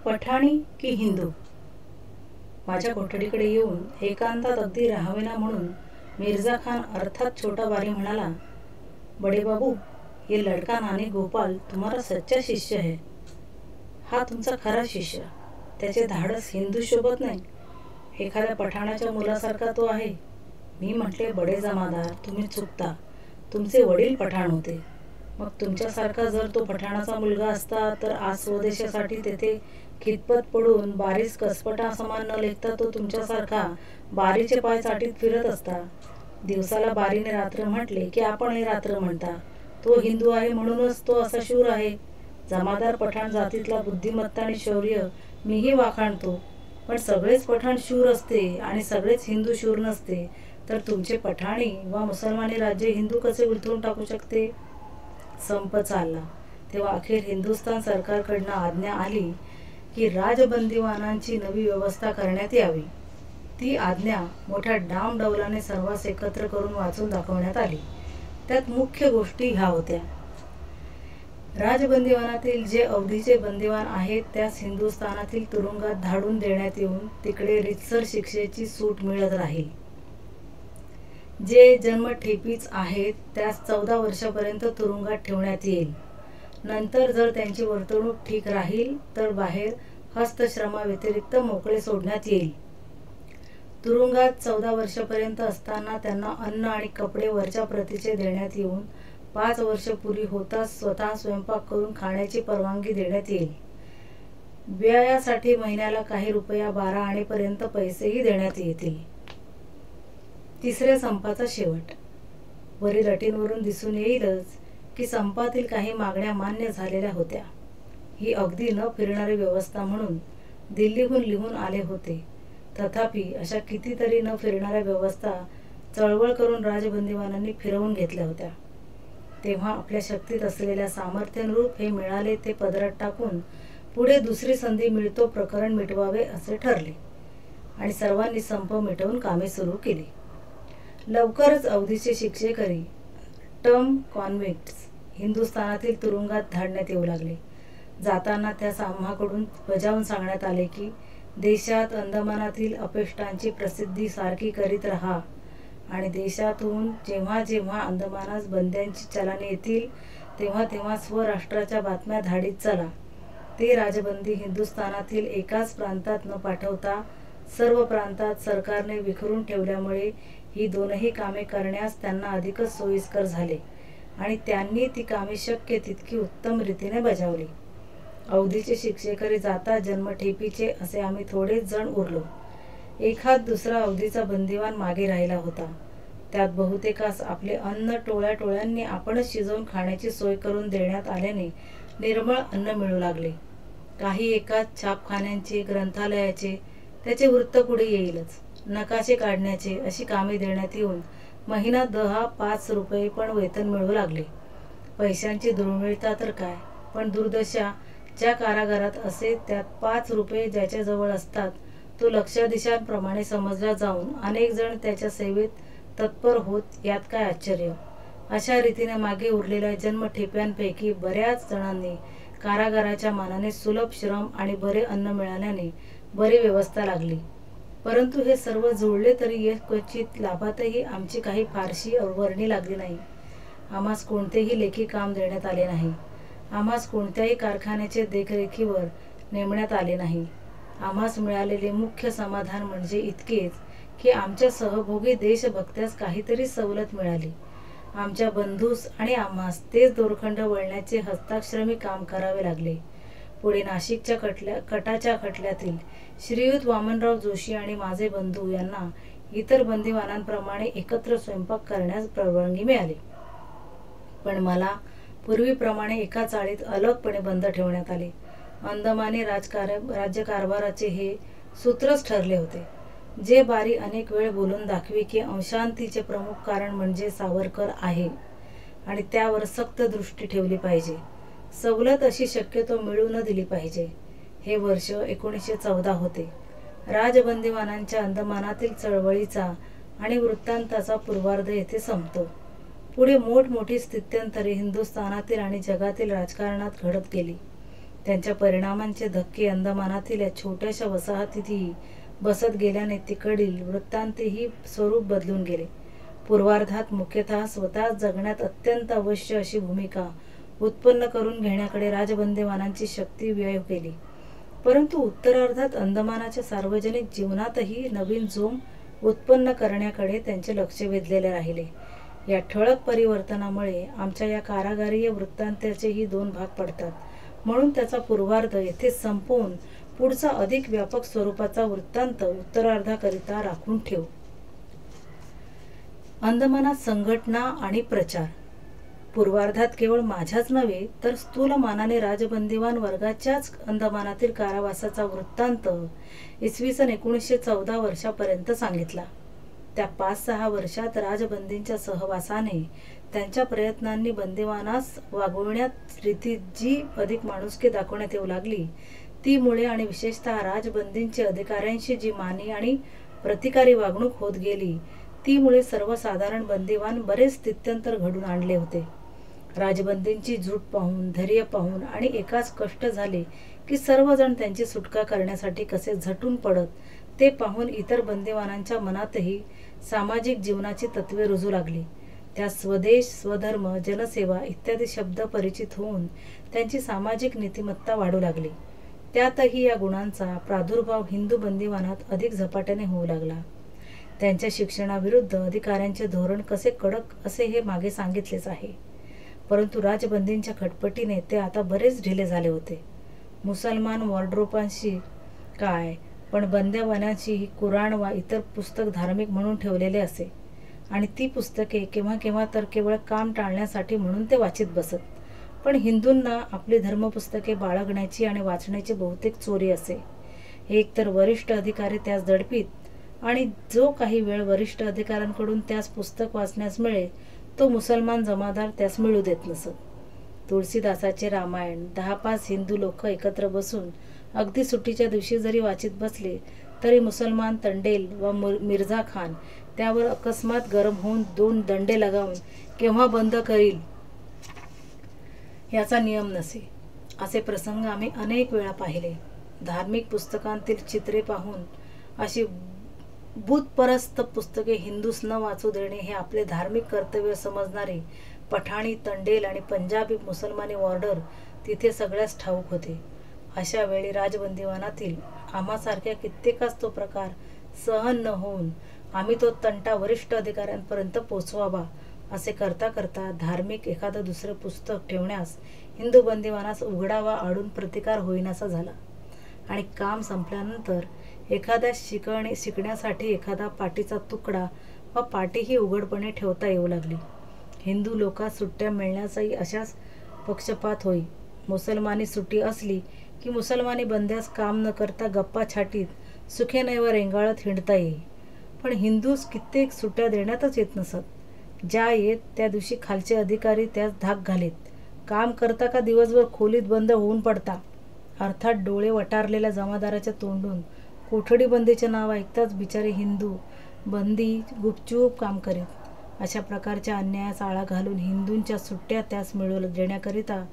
पठाणी की हिंदू? माझ्या कोठडीकडे येऊन एकांतात अगदी राहावेना म्हणून मिर्झा खान अर्थात छोटा बारी म्हणाला, बड़े बाबू, ये लड़का नानी गोपाल तुम्हारा सच्चा शिष्य है. हा तुमचा खरा शिष्य. त्याचे धाडस हिंदू शोभत नाही. एखाद्या पठाणाच्या मुलासारखा तो आहे. मी म्हटले, बडे जमादार, तुम्ही चुकता. तुमचे वडील पठाण होते. मग तुमच्यासारखा जर तो पठाणाचा मुलगा असता तर आज स्वदेशासाठी तेथे खितपत पडून बारीस कसपटा समान न लेखता तो तुमच्यासारखा बारीचे पाय चाटीत फिरत असता. दिवसाला बारीने रात्र म्हटले की आपणही रात्र म्हणता. तो हिंदू आहे म्हणूनच तो असा शूर आहे. जमादार पठाण जातीतला बुद्धिमत्ता आणि शौर्य मीही वाखाणतो. पण सगळेच पठाण शूर असते आणि सगळेच हिंदू शूर नसते तर तुमचे पठाणी वा मुसलमानी राज्य हिंदू कसे उलथून टाकू शकते? संप चालला तेव्हा अखेर हिंदुस्थान सरकारकडनं आज्ञा आली की राजबंदीवानांची नवी व्यवस्था करण्यात यावी. ती आज्ञा मोठ्या डामडौलाने सर्वांस एकत्र करून वाचून दाखवण्यात आली. त्यात मुख्य गोष्टी ह्या होत्या. राजबंदीवानातील जे अवधीचे बंदीवान आहेत त्यास हिंदुस्थानातील तुरुंगात धाडून देण्यात येऊन तिकडे रीतसर शिक्षेची सूट मिळत राहील. जे जन्मठेपीच आहेत त्यास 14 वर्षापर्यंत तुरुंगात ठेवण्यात येईल. नंतर जर त्यांची वर्तणूक ठीक राहील तर बाहेर हस्तश्रमाव्यतिरिक्त मोकळे सोडण्यात येईल. तुरुंगात 14 वर्षापर्यंत असताना त्यांना अन्न आणि कपडे वरच्या प्रतीचे देण्यात येऊन 5 वर्ष पुरी होताच स्वतः स्वयंपाक करून खाण्याची परवानगी देण्यात येईल. व्ययासाठी महिन्याला काही रुपया 12 आणेपर्यंत पैसेही देण्यात येतील. तिसऱ्या संपाचा शेवट. वरील अटींवरून दिसून येईलच की संपातील काही मागण्या मान्य झालेल्या होत्या. ही अगदी न फिरणारी व्यवस्था म्हणून दिल्लीहून लिहून आले होते. तथापि अशा कितीतरी न फिरणाऱ्या व्यवस्था चळवळ करून राजबंदीवानांनी फिरवून घेतल्या होत्या. तेव्हा आपल्या शक्तीत असलेल्या सामर्थ्यानुरूप हे मिळाले ते पदरात टाकून पुढे दुसरी संधी मिळतो प्रकरण मिटवावे असे ठरले आणि सर्वांनी संप मिटवून कामे सुरू केली. लवकरच अवधीचे शिक्षेकरी टर्म कॉन्व्हिक्ट्स हिंदुस्थानातील तुरुंगात धाडण्यात येऊ लागले. जाताना त्या आम्हाकडून बजावून सांगण्यात आले की देशात अंदमानातील अपेष्टांची प्रसिद्धी सारखी करीत राहा आणि देशातून जेव्हा जेव्हा अंदमानास बंद्यांची चलाने येतील तेव्हा तेव्हा स्वराष्ट्राच्या बातम्या धाडीत चला. ते राजबंदी हिंदुस्थानातील एकाच प्रांतात न पाठवता सर्व प्रांतात सरकारने विखरून ठेवल्यामुळे ही दोनही कामे करण्यास त्यांना अधिकच सोयीस्कर झाले आणि त्यांनी ती कामे शक्य तितकी उत्तम रीतीने बजावली. अवधीचे शिक्षेकरी जाता जन्मठेपीचे असे आम्ही थोडेच जण उरलो. एखाद दुसरा अवधीचा बंदीवान मागे राहिला होता. त्यात बहुतेकास आपले अन्न टोळ्या टोळ्यांनी आपणच शिजवून खाण्याची सोय करून देण्यात आल्याने निर्मळ अन्न मिळू लागले. काही एकाच छापखान्यांचे, ग्रंथालयाचे, त्याचे वृत्त पुढे येईलच, नकाशे काढण्याचे अशी कामे देण्यात येऊन महिना 10-5 रुपये पण वेतन मिळू लागले. पैशांची दुर्मिळता तर काय, पण दुर्दशा ज्या कारागारात असे त्यात 5 रुपये ज्याच्याजवळ असतात तो लक्षाधीशांप्रमाणे समजला जाऊन अनेक जण त्याच्या सेवेत तत्पर होत, यात काय आश्चर्य. अशा रीतीने मागे उरलेल्या जन्मठेप्यांपैकी बऱ्याच जणांनी कारागाराच्या मानाने सुलभ श्रम आणि बरे अन्न मिळाल्याने बरी व्यवस्था लागली. परंतु हे सर्व जुळले तरी एक क्वचित लाभातही आमची काही फारशी वर्णी लागली नाही. आम्हास कोणतेही लेखी काम देण्यात आले नाही. आम्हास कोणत्याही कारखान्याचे देखरेखीवर नेमण्यात आले नाही. आम्हास मिळालेले मुख्य समाधान म्हणजे इतकेच की आमच्या सहभोगी देशभक्त्यास काहीतरी सवलत मिळाली. आमच्या बंधूस आणि आम्हास तेच दोरखंड वळण्याचे हस्ताक्षरमी काम करावे लागले. पुढे नाशिकच्या कटाच्या खटल्यातील श्रीयुत वामनराव जोशी आणि माझे बंधू यांना इतर बंदीवानांप्रमाणे एकत्र स्वयंपाक करण्यास परवानगी मिळाली. पण मला पूर्वीप्रमाणे एका चाळीत अलगपणे बंद ठेवण्यात आले. अंदमानी राज्यकारभाराचे हे सूत्रच ठरले होते. जे बारी अनेक वेळ बोलून दाखवी की अशांतीचे प्रमुख कारण म्हणजे सावरकर आहे आणि त्यावर सक्त दृष्टी ठेवली पाहिजे. सवलत अशी शक्यतो मिळू न दिली पाहिजे. हे वर्ष 1914 होते. राजबंदीवानांच्या अंदमानातील चळवळीचा आणि वृत्तांताचा पूर्वार्ध येथे संपतो. पुढे मोठमोठी स्थित्यंतरे हिंदुस्थानातील आणि जगातील राजकारणात घडत गेली. त्यांच्या परिणामांचे धक्के अंदमानातील या छोट्याशा वसाहतीतही बसत गेल्याने तिकडील वृत्तांतही स्वरूप बदलून गेले. पूर्वार्धात मुख्यतः स्वतः जगण्यात अत्यंत अवश्य अशी भूमिका उत्पन्न करून घेण्याकडे राजबंदीवानांची शक्ती व्यय केली, परंतु उत्तरार्धात अंदमानाच्या सार्वजनिक जीवनातही नवीन जोम उत्पन्न करण्याकडे त्यांचे लक्ष वेधलेले राहिले. या ठळक परिवर्तनामुळे आमच्या या कारागारीय वृत्तांताचेही 2 भाग पडतात, म्हणून त्याचा पूर्वार्ध येथे संपवून पुढचा अधिक व्यापक स्वरूपाचा वृत्तांत उत्तरार्धाकरिता राखून ठेवू. अंदमानात संघटना आणि प्रचार. पूर्वार्धात केवळ माझ्याच नव्हे तर स्थूल मानाने राजबंदीवान वर्गाच्याच अंदमानातील कारावासाचा वृत्तांत इसवी सन 1914 वर्षापर्यंत सांगितला. त्या 5-6 वर्षात राजबंदींच्या सहवासाने त्यांच्या प्रयत्नांनी बंदीवानास वागवण्यात रीतीत जी अधिक माणुसकी दाखवण्यात येऊ लागली, ती मुळे आणि विशेषतः राजबंदींची अधिकाऱ्यांशी जी मानी आणि प्रतिकारी वागणूक होत गेली, ती मुळे सर्वसाधारण बंदीवान बरेच स्थित्यंतर घडून आणले होते. राजबंदींची झूट पाहून, धैर्य पाहून आणि एकाच कष्ट झाले की सर्वजण त्यांची सुटका करण्यासाठी कसे झटून पडत, ते पाहून इतर बंदीवानांच्या मनातही सामाजिक जीवनाची तत्वे रुजू लागली. त्या स्वदेश, स्वधर्म, जनसेवा इत्यादी शब्द परिचित होऊन त्यांची सामाजिक नीतिमत्ता वाढू लागली. त्यातही या गुणांचा प्रादुर्भाव हिंदू बंदीवानात अधिक झपाट्याने होऊ लागला. त्यांच्या शिक्षणाविरुद्ध अधिकाऱ्यांचे धोरण कसे कडक असे हे मागे सांगितलेच आहे, परंतु राजबंदींच्या खटपटीने ते आता बरेच ढिले झाले होते. मुसलमान वॉर्डरोबांशी काय, पण बंदीवानांशी कुराण वा इतर पुस्तक धार्मिक म्हणून ठेवलेले असे, आणि ती पुस्तके केव्हा केव्हा तर केवळ काम टाळण्यासाठी म्हणून ते वाचित बसत. पण हिंदूंना आपली धर्मपुस्तके बाळगण्याची आणि वाचण्याची बहुतेक चोरी असे. एक तर वरिष्ठ अधिकारी त्यास दडपीत आणि जो काही वेळ वरिष्ठ अधिकाऱ्यांकडून त्यास पुस्तक वाचण्यास मिळे तो मुसलमान जमादार त्यास मिळू देत नसत. तुळशीदासाचे रामायण 10-5 हिंदू लोक एकत्र बसून अगदी सुट्टीच्या दिवशी जरी वाचित बसले तरी मुसलमान तंडेल व मिर्झा खान त्यावर अकस्मात गरम होऊन 2 दंडे लगावून केव्हा बंद करील याचा नियम नसे. असे प्रसंग आम्ही अनेक वेळा पाहिले. धार्मिक पुस्तकांतील चित्रे पाहून अशी भूतपरस्त पुस्तके हिंदूस न वाचू देणे हे आपले धार्मिक कर्तव्य समजणारे पठाणी, तंडेल आणि पंजाबी मुसलमानी वॉर्डर तिथे सगळ्याच ठाऊक होते. अशा वेळी राजबंदीवानातील आम्हासारख्या कित्येकाच तो प्रकार सहन न होऊन आम्ही तो तंटा वरिष्ठ अधिकाऱ्यांपर्यंत पोचवावा असे करता करता धार्मिक एखादं दुसरं पुस्तक ठेवण्यास हिंदू बंदीवानास उघडावा आडून प्रतिकार होईनासा झाला. आणि काम संपल्यानंतर एखाद्या शिकण्यासाठी एखादा पाटीचा तुकडा व पाटीही उघडपणे ठेवता येऊ लागली. हिंदू लोकात सुट्ट्या मिळण्याचाही अशाच पक्षपात होई. मुसलमानी सुट्टी असली की मुसलमानी बंद्यास काम न करता गप्पा छाटीत सुखेने व रेंगाळत हिंडता येई, पण हिंदूस कित्येक सुट्ट्या देण्यातच येत नसत. ज्या येत त्या दिवशी खालचे अधिकारी त्यास धाक घालीत. काम करता का दिवसभर खोलीत बंद होऊन पडता. अर्थात डोळे वटारलेल्या जमादाराच्या तोंडून कोठडी बंदीचे नाव ऐकताच बिचारे हिंदू बंदी गुपचूप काम करीत. अशा प्रकारच्या अन्यायास आळा घालून हिंदूंच्या सुट्ट्या त्यास मिळवू देण्याकरिता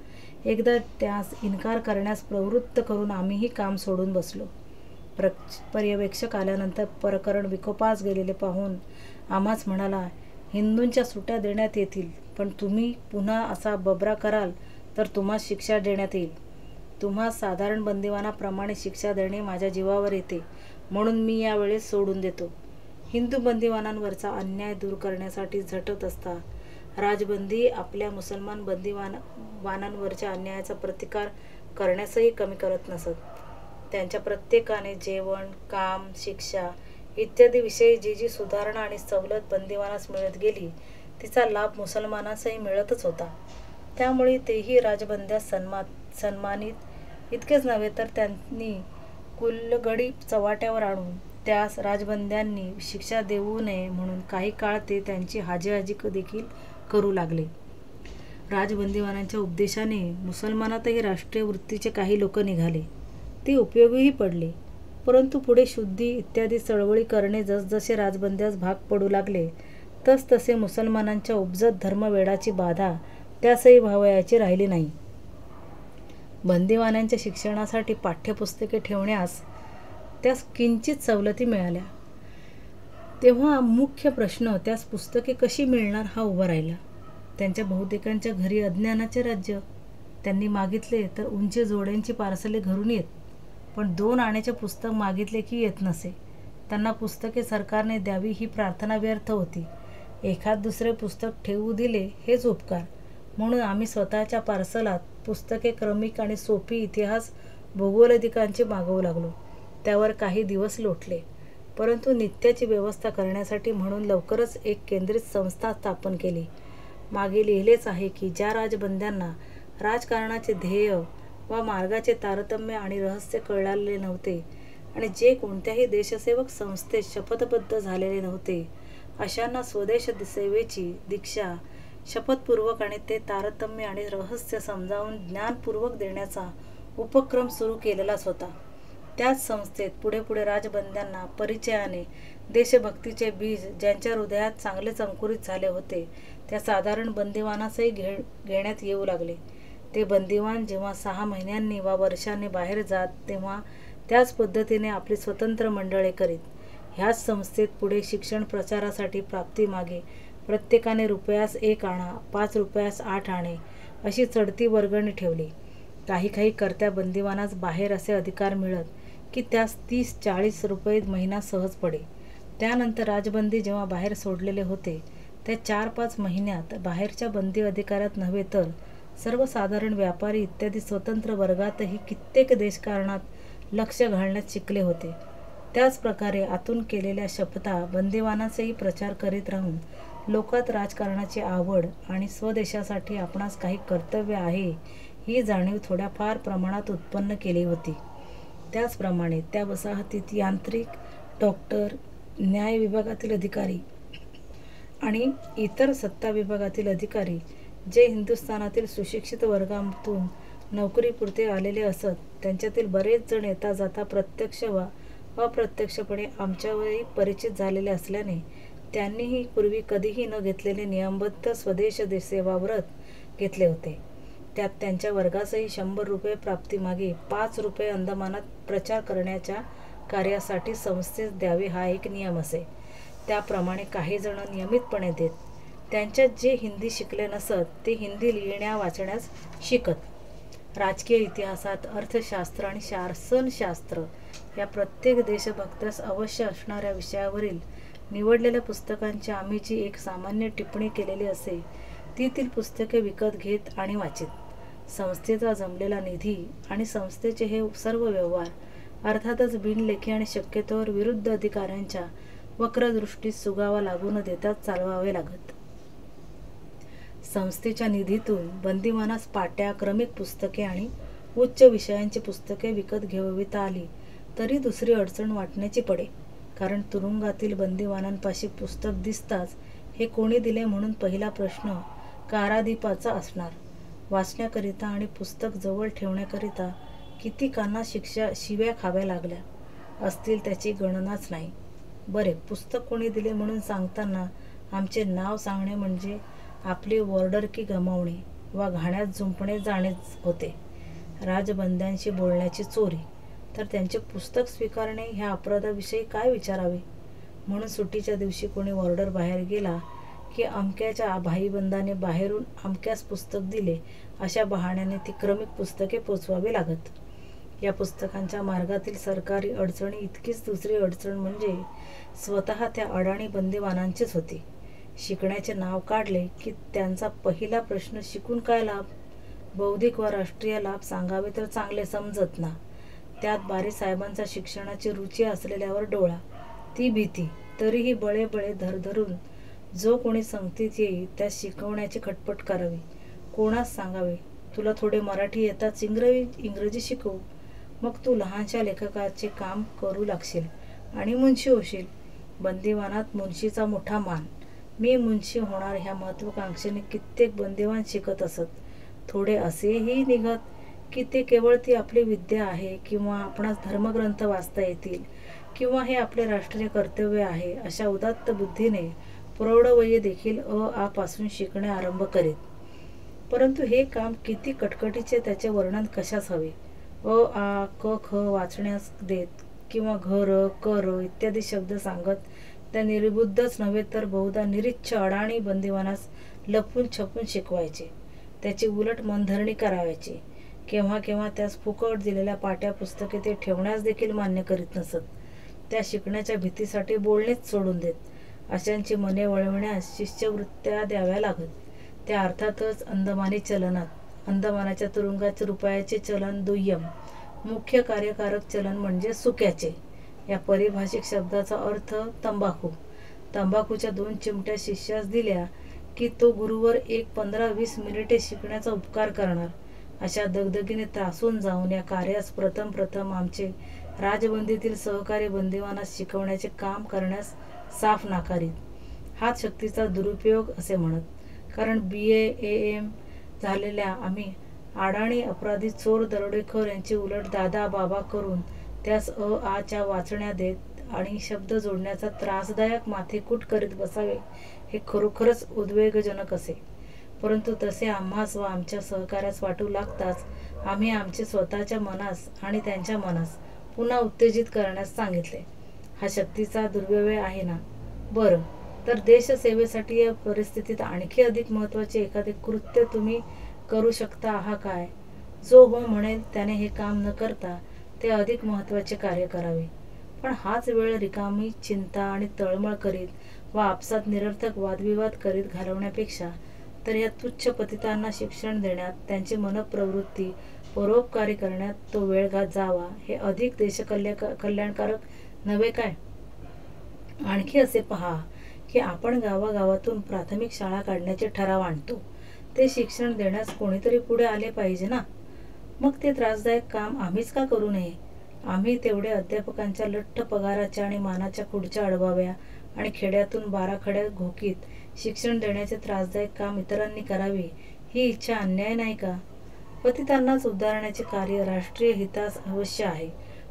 एकदा त्यास इन्कार करण्यास प्रवृत्त करून आम्हीही काम सोडून बसलो. पर्यवेक्षक आल्यानंतर प्रकरण विकोपास गेलेले पाहून आम्हाच म्हणाला, हिंदूंच्या सुट्ट्या देण्यात येतील, पण तुम्ही पुन्हा असा बबरा कराल तर तुम्हास शिक्षा देण्यात येईल. तुम्हास साधारण बंदीवानाप्रमाणे शिक्षा देणे माझ्या जीवावर येते, म्हणून मी यावेळेस सोडून देतो. हिंदू बंदीवानांवरचा अन्याय दूर करण्यासाठी झटत असता राजबंदी आपल्या मुसलमान बंदीवानांवरच्या अन्यायाचा प्रतिकार करण्यासही कमी करत नसत. त्यांच्या प्रत्येकाने जेवण, काम, शिक्षा इत्यादी विषयी जी जी सुधारणा आणि सवलत बंदीवानास मिळत गेली तिचा लाभ मुसलमानासही मिळतच होता. त्यामुळे तेही राजबंद्यास सन्मानित इतकेच नव्हे तर त्यांनी कुल्लगडी चव्हाट्यावर आणून त्यास राजबंद्यांनी शिक्षा देऊ नये म्हणून काही काळ ते त्यांची हाजीहाजी देखील करू लागले. राजबंदीवानांच्या उपदेशाने मुसलमानातही राष्ट्रीय वृत्तीचे काही लोक निघाले. ते उपयोगीही पडले, परंतु पुढे शुद्धी इत्यादी चळवळी करणे जसजसे राजबंद्यास भाग पडू लागले तसतसे मुसलमानांच्या उपजत धर्मवेडाची बाधा त्यासही व्हावयाची राहिली नाही. बंदिवानांच्या शिक्षणासाठी पाठ्यपुस्तके ठेवण्यास त्यास किंचित सवलती मिळाल्या. तेव्हा मुख्य प्रश्न त्यास पुस्तके कशी मिळणार हा उभा राहिला. त्यांच्या बहुतेकांच्या घरी अज्ञानाचे राज्य. त्यांनी मागितले तर उंची जोड्यांची पार्सले घरून येत, पण 2 आण्याचे पुस्तक मागितले की येत नसे. त्यांना पुस्तके सरकारने द्यावी ही प्रार्थना व्यर्थ होती. एखाद दुसरे पुस्तक ठेवू दिले हेच उपकार, म्हणून आम्ही स्वतःच्या पार्सलात पुस्तके क्रमिक आणि सोपी इतिहास भूगोलदिकांची मागवू लागलो. त्यावर काही दिवस लोटले, परंतु नित्याची व्यवस्था करण्यासाठी म्हणून लवकरच एक केंद्रित संस्था स्थापन केली. मागे लिहिलेच आहे की ज्या राजबंद्यांना राजकारणाचे ध्येय वा मार्गाचे तारतम्य आणि रहस्य कळलेले नव्हते आणि जे कोणत्याही देशसेवक संस्थेत शपथबद्ध झालेले नव्हते, अशांना स्वदेश सेवेची दीक्षा शपथपूर्वक आणि ते तारतम्य आणि रहस्य समजावून ज्ञानपूर्वक देण्याचा उपक्रम सुरू केलेलाच होता. त्याच संस्थेत पुढे पुढे राजबंद्यांना परिचयाने देशभक्तीचे बीज ज्यांच्या हृदयात चांगलेच अंकुरित झाले होते त्या साधारण बंदिवानासही घेण्यात येऊ लागले. ते बंदिवान जेव्हा 6 महिन्यांनी वा वर्षांनी बाहेर जात तेव्हा त्याच पद्धतीने आपली स्वतंत्र मंडळे करीत. ह्याच संस्थेत पुढे शिक्षण प्रचारासाठी प्राप्तीमागे प्रत्येकाने रुपयास 1 आणा, 5 रुपयास 8 आणे अशी चढती वर्गणी ठेवली. काही करत्या बंदिवानास बाहेर असे अधिकार मिळत की त्यास 30-40 रुपये महिना सहज पडे. त्यानंतर राजबंदी जेव्हा बाहेर सोडलेले होते त्या 4-5 महिन्यात बाहेरच्या बंदी अधिकारात नव्हे तर सर्वसाधारण व्यापारी इत्यादी स्वतंत्र वर्गातही कित्येक देशकारणात लक्ष घालण्यात शिकले होते. त्याच प्रकारे आतून केलेल्या शपथा बंदिवानाचाही प्रचार करीत राहून लोकात राजकारणाची आवड आणि स्वदेशासाठी आपणास काही कर्तव्य आहे ही जाणीव थोड्याफार प्रमाणात उत्पन्न केली होती. त्याचप्रमाणे त्या वसाहतीत यांत्रिक, डॉक्टर, न्याय विभागातील अधिकारी आणि इतर सत्ता विभागातील अधिकारी जे हिंदुस्थानातील सुशिक्षित वर्गातून नोकरीपुरते आलेले असत, त्यांच्यातील बरेच जण येता जाता प्रत्यक्ष वा अप्रत्यक्षपणे आमच्यावरही परिचित झालेले असल्याने त्यांनीही पूर्वी कधीही न घेतलेले नियमबद्ध स्वदेश सेवा व्रत घेतले होते. त्यात त्यांच्या वर्गासही 100 रुपये प्राप्तीमागे 5 रुपये अंदमानात प्रचार करण्याच्या कार्यासाठी संस्थेस द्यावे हा एक नियम असे. त्याप्रमाणे काही जण नियमितपणे देत. त्यांच्यात जे हिंदी शिकले नसत ते हिंदी लिहिण्या वाचण्यास शिकत. राजकीय इतिहासात अर्थशास्त्र आणि शासनशास्त्र या प्रत्येक देशभक्तास अवश्य असणाऱ्या विषयावरील निवडलेल्या पुस्तकांची आम्ही जी एक सामान्य टिप्पणी केलेली असे ती पुस्तके विकत घेत आणि वाचित. संस्थेचा जमलेला निधी आणि संस्थेचे हे सर्व व्यवहार अर्थातच बिनलेखी आणि शक्यतोवर विरुद्ध अधिकाऱ्यांच्या वक्रदृष्टीस सुगावा लागू न देता चालवावे लागत. संस्थेच्या निधीतून बंदिवानास पाट्या, क्रमिक पुस्तके आणि उच्च विषयांची पुस्तके विकत घेविता आली तरी दुसरी अडचण वाटण्याची पडे. कारण तुरुंगातील बंदिवानांपाशी पुस्तक दिसताच हे कोणी दिले म्हणून पहिला प्रश्न कारादीपाचा असणार. वाचण्याकरिता आणि पुस्तक जवळ ठेवण्याकरिता कितीकांना शिव्या खाव्या लागल्या असतील त्याची गणनाच नाही. बरे, पुस्तक कोणी दिले म्हणून सांगताना आमचे नाव सांगणे म्हणजे आपली वॉर्डरकी गमावणे वा घाण्यात जुंपणे जाणेच होते. राजबंद्यांशी बोलण्याची चोरी तर त्यांचे पुस्तक स्वीकारणे ह्या अपराधाविषयी काय विचारावे. म्हणून सुट्टीच्या दिवशी कोणी वॉर्डर बाहेर गेला की अमक्याच्या भाईबंदाने बाहेरून अमक्यास पुस्तक दिले अशा बहाण्याने ती क्रमिक पुस्तके पोचवावी लागत. या पुस्तकांच्या मार्गातील सरकारी अडचणी इतकीच दुसरी अडचण म्हणजे स्वतः त्या अडाणी बंदिवानांचीच होती. शिकण्याचे नाव काढले की त्यांचा पहिला प्रश्न शिकून काय लाभ. बौद्धिक वा राष्ट्रीय लाभ सांगावे तर चांगले समजत ना. त्यात बारीसाहेबांचा शिक्षणाची रुची असलेल्यावर डोळा, ती भीती. तरीही बळे धरून जो कोणी संगतीत येई त्यास शिकवण्याची खटपट करावी. कोणास सांगावे, तुला थोडे मराठी येताच इंग्रजी शिकवू, मग तू लहानशा लेखकाचे काम करू लागशील आणि मुन्शी होशील. बंदिवानात मुन्शीचा मोठा मान. मी मुन्शी होणार ह्या महत्वाकांक्षेने कित्येक बंदिवान शिकत असत. थोडे असेही निघत की ते केवळ ती आपली विद्या आहे किंवा आपणास धर्मग्रंथ वाचता येतील किंवा हे आपले राष्ट्रीय कर्तव्य आहे अशा उदात्त बुद्धीने प्रौढवयी देखील आ पासून शिकणे आरंभ करीत. परंतु हे काम किती कटकटीचे त्याचे वर्णन कशास हवे. आ क ख वाचण्यास देत किंवा घ र क र इत्यादी शब्द सांगत त्या निर्बुद्धच नव्हे तर बहुधा निरीच्छ अडाणी बंदिवानास लपून छपून शिकवायचे. त्याची उलट मनधरणी करावायची. केव्हा केव्हा त्यास फुकट दिलेल्या पाट्या पुस्तके ते ठेवण्यास देखील मान्य करीत नसत. त्या शिकण्याच्या भीतीसाठी बोलणेच सोडून देत. अशांची मने वळविण्यास शिष्यवृत्त्या द्याव्या लागत. त्या अर्थातच अंदमानी चलनात. अंदमानाच्या तुरुंगात रुपयाचे चलन दुय्यम. मुख्य कार्यकारक चलन म्हणजे सुक्याचे. या पारिभाषिक शब्दाचा अर्थ तंबाखू. तंबाखूच्या 2 चिमट्या शिष्यास दिल्या की तो गुरुवर 15-20 मिनिटे शिकण्याचा उपकार करणार. अशा दगदगीने त्रासून जाऊन या कार्यास प्रथम आमचे राजबंदीतील सहकारी बंदिवानास शिकवण्याचे काम करण्यास साफ नाकारीत. हाच शक्तीचा दुरुपयोग असे म्हणत. कारण BA AM झालेल्या आम्ही अडाणी अपराधी चोर दरोडेखोर यांची उलट दादा बाबा करून त्यास आ च्या वाचण्या देत आणि शब्द जोडण्याचा त्रासदायक माथेकूट करीत बसावे हे खरोखरच उद्वेगजनक असे. परंतु तसे आम्हास व आमच्या सहकार्यास वाटू लागताच आम्ही आमचे स्वतःच्या मनास आणि त्यांच्या मनास पुन्हा उत्तेजित करण्यास सांगितले. हा शक्तीचा दुर्व्यय आहे ना. बरं, तर देशसेवेसाठी या परिस्थितीत आणखी अधिक महत्त्वाचे एखादे कृत्य तुम्ही करू शकता आहात काय? जो हो म्हणेल त्याने हे काम न करता ते अधिक महत्त्वाचे कार्य करावे. पण हाच वेळ रिकामी चिंता आणि तळमळ करीत व आपसात निरर्थक वादविवाद करीत घालवण्यापेक्षा तर या तुच्छ पतितांना शिक्षण देण्यात, त्यांची मनप्रवृत्ती परोपकारी करण्यात तो वेळ जावा हे अधिक देशकल्याणकारक नव्हे काय? आणखी असे पहा की आपण गावागावातून प्राथमिक शाळा काढण्याचे ठराव आणतो. ते शिक्षण देण्यास कोणीतरी पुढे आले पाहिजे ना. मग ते त्रासदायक काम आम्हीच का करू नये? आम्ही तेवढे अध्यापकांच्या लठ्ठ पगाराच्या आणि मानाच्या खुर्च्या अडवाव्या आणि खेड्यातून बाराखड्या घोकीत शिक्षण देण्याचे त्रासदायक काम इतरांनी करावे ही इच्छा अन्याय नाही का? पतितांनाच उद्धारण्याचे कार्य राष्ट्रीय हितास अवश्य आहे.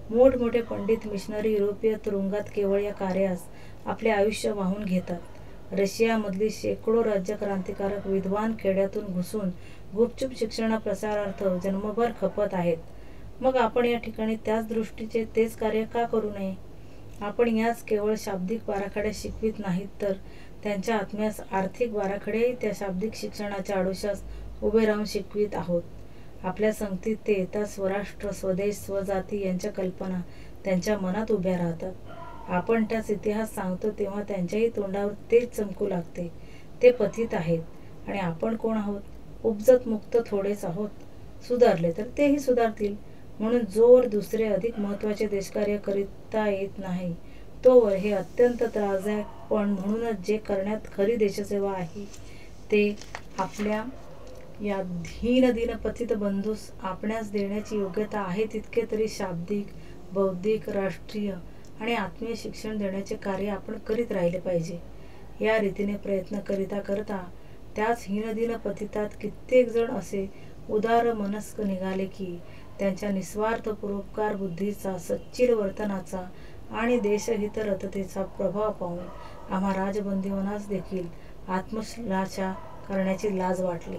मोठमोठे पंडित मिशनरी युरोपीय तुरुंगात केवळ या कार्यास आपले आयुष्य वाहून घेतात. रशियामधली शेकडो राज्यक्रांतिकारक विद्वान खेड्यातून घुसून गुपचूप शिक्षणा प्रसारार्थ जन्मभर खपत आहेत. मग आपण या ठिकाणी त्याच दृष्टीचे तेच कार्य का करू नये? आपण याच केवळ शाब्दिक बाराखड्या शिकवित नाहीत तर त्यांच्या आत्म्यास आर्थिक बाराखडेही त्या शाब्दिक शिक्षणाच्या आडोशास उभे राहून शिकवित आहोत. आपल्या संगतीत ते येता स्वराष्ट्र, स्वदेश, स्वजाती यांच्या कल्पना त्यांच्या मनात उभ्या राहतात. आपण त्याच इतिहास सांगतो तेव्हा त्यांच्याही तोंडावर तेच चमकू लागते. ते पतित आहेत आणि आपण कोण आहोत? उपजत मुक्त थोडेच आहोत. सुधारले तर तेही सुधारतील. म्हणून जोवर दुसरे अधिक महत्त्वाचे देशकार्य करिता येत नाही तोवर हे अत्यंत त्रासदायक, पण म्हणूनच जे करण्यात खरी देशसेवा आहे ते आपल्या या दीन पतित बंधूस आपणास देण्याची योग्यता आहे तितके तरी शाब्दिक, बौद्धिक, राष्ट्रीय आणि आत्मीय शिक्षण देण्याचे कार्य आपण करीत राहिले पाहिजे. या रीतीने प्रयत्न करता त्याच हीनदीन पतितात कित्येक जण असे उदार मनस्क निघाले की त्यांच्या निस्वार्थ परोपकार बुद्धीचा, सच्चिल वर्तनाचा आणि देशहितरततेचा प्रभाव पाहून आम्हा राजबंदीवानास देखील आत्मश्लाघा करण्याची लाज वाटली.